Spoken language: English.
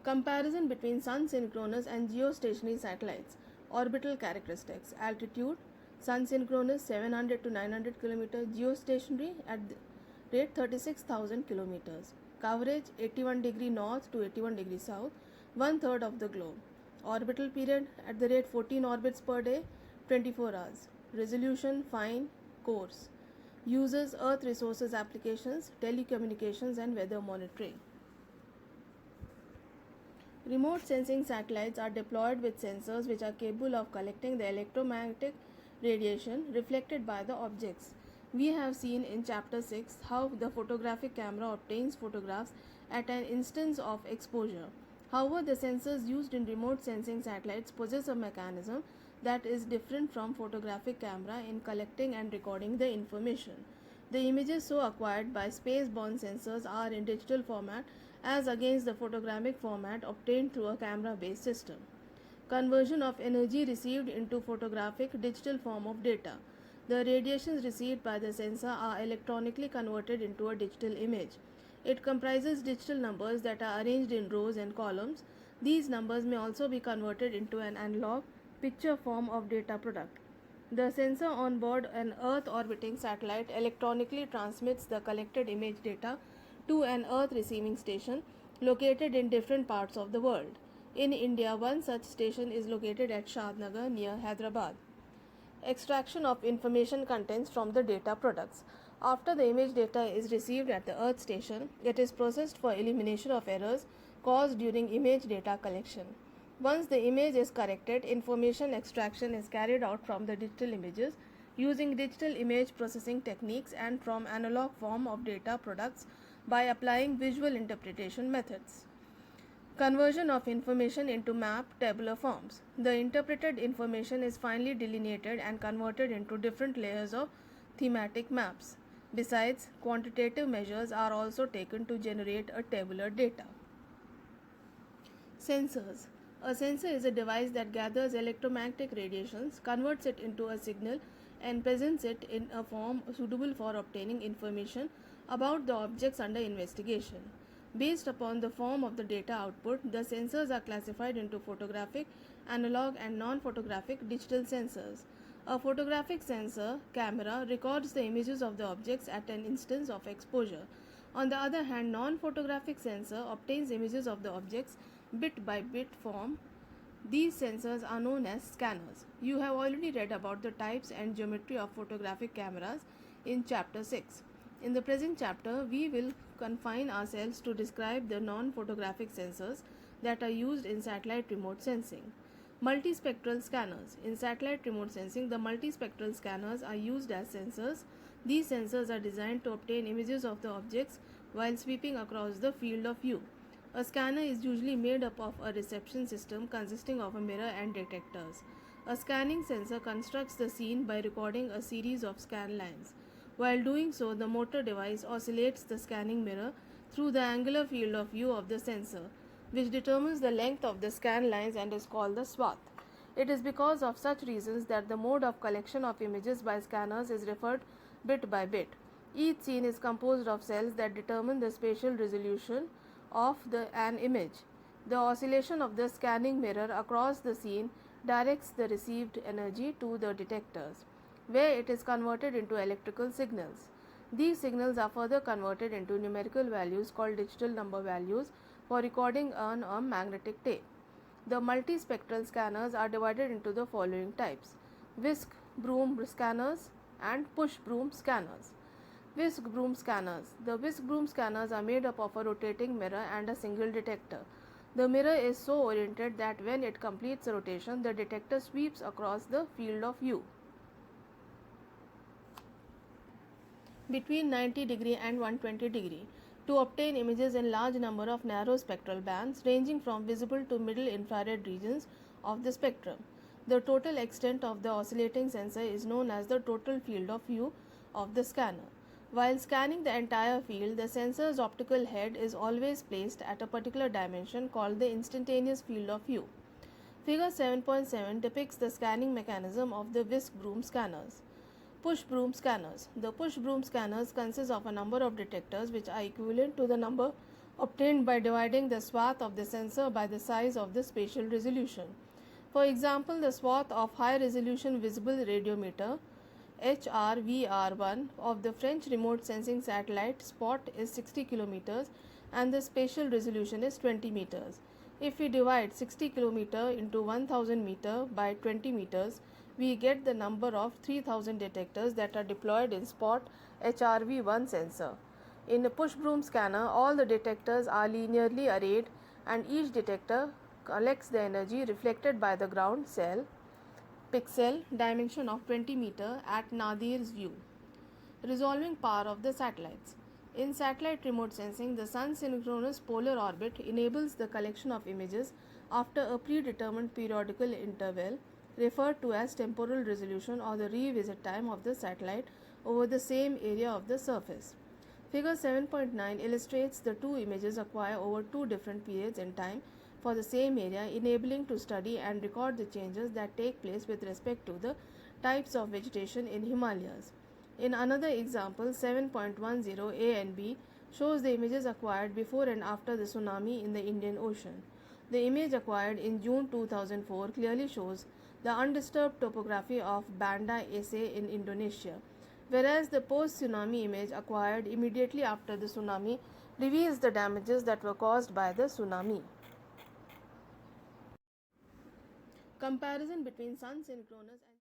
Comparison between sun synchronous and geostationary satellites. Orbital characteristics. Altitude. Sun synchronous 700 to 900 km. Geostationary at the rate 36,000 km. Coverage 81 degree north to 81 degree south, one third of the globe. Orbital period at the rate 14 orbits per day, 24 hours. Resolution fine, coarse. Uses Earth resources applications, telecommunications and weather monitoring. Remote sensing satellites are deployed with sensors which are capable of collecting the electromagnetic radiation reflected by the objects. We have seen in chapter 6 how the photographic camera obtains photographs at an instance of exposure. However, the sensors used in remote sensing satellites possess a mechanism that is different from photographic camera in collecting and recording the information. The images so acquired by space-borne sensors are in digital format as against the photographic format obtained through a camera-based system. Conversion of energy received into photographic digital form of data. The radiations received by the sensor are electronically converted into a digital image. It comprises digital numbers that are arranged in rows and columns. These numbers may also be converted into an analog picture form of data product. The sensor on board an Earth orbiting satellite electronically transmits the collected image data to an Earth receiving station located in different parts of the world. In India, one such station is located at Shadnagar near Hyderabad. Extraction of information contents from the data products. After the image data is received at the Earth station, it is processed for elimination of errors caused during image data collection. Once the image is corrected, information extraction is carried out from the digital images using digital image processing techniques and from analog form of data products by applying visual interpretation methods. Conversion of information into map tabular forms. The interpreted information is finely delineated and converted into different layers of thematic maps. Besides, quantitative measures are also taken to generate a tabular data. Sensors. A sensor is a device that gathers electromagnetic radiations, converts it into a signal, and presents it in a form suitable for obtaining information about the objects under investigation. Based upon the form of the data output, the sensors are classified into photographic, analog, and non-photographic digital sensors. A photographic sensor camera records the images of the objects at an instance of exposure. On the other hand, non-photographic sensor obtains images of the objects bit by bit form. These sensors are known as scanners. You have already read about the types and geometry of photographic cameras in chapter 6. In the present chapter, we will confine ourselves to describe the non-photographic sensors that are used in satellite remote sensing. Multispectral scanners. In satellite remote sensing, the multispectral scanners are used as sensors. These sensors are designed to obtain images of the objects while sweeping across the field of view. A scanner is usually made up of a reception system consisting of a mirror and detectors. A scanning sensor constructs the scene by recording a series of scan lines. While doing so, the motor device oscillates the scanning mirror through the angular field of view of the sensor, which determines the length of the scan lines and is called the swath. It is because of such reasons that the mode of collection of images by scanners is referred bit by bit. Each scene is composed of cells that determine the spatial resolution of an image. The oscillation of the scanning mirror across the scene directs the received energy to the detectors, where it is converted into electrical signals. These signals are further converted into numerical values called digital number values for recording on a magnetic tape. The multispectral scanners are divided into the following types: whisk broom scanners and push broom scanners. Whisk broom scanners. The whisk broom scanners are made up of a rotating mirror and a single detector. The mirror is so oriented that when it completes a rotation, the detector sweeps across the field of view between 90 degree and 120 degree to obtain images in large number of narrow spectral bands ranging from visible to middle infrared regions of the spectrum. The total extent of the oscillating sensor is known as the total field of view of the scanner. While scanning the entire field, the sensor's optical head is always placed at a particular dimension called the instantaneous field of view. Figure 7.7 depicts the scanning mechanism of the whisk broom scanners. Push broom scanners. The push broom scanners consist of a number of detectors which are equivalent to the number obtained by dividing the swath of the sensor by the size of the spatial resolution. For example, the swath of high resolution visible radiometer HRVR1 of the French remote sensing satellite SPOT is 60 kilometers and the spatial resolution is 20 meters. If we divide 60 kilometer into 1000 meter by 20 meters, we get the number of 3000 detectors that are deployed in SPOT HRV1 sensor. In a push broom scanner, all the detectors are linearly arrayed and each detector collects the energy reflected by the ground cell pixel dimension of 20 meter at Nadir's view. Resolving power of the satellites. In satellite remote sensing, the sun synchronous polar orbit enables the collection of images after a predetermined periodical interval referred to as temporal resolution or the revisit time of the satellite over the same area of the surface. Figure 7.9 illustrates the two images acquired over two different periods in time for the same area, enabling to study and record the changes that take place with respect to the types of vegetation in Himalayas. In another example, 7.10 A and B shows the images acquired before and after the tsunami in the Indian Ocean. The image acquired in June 2004 clearly shows the undisturbed topography of Banda Aceh in Indonesia, whereas the post-tsunami image acquired immediately after the tsunami reveals the damages that were caused by the tsunami. Comparison between sun synchronous and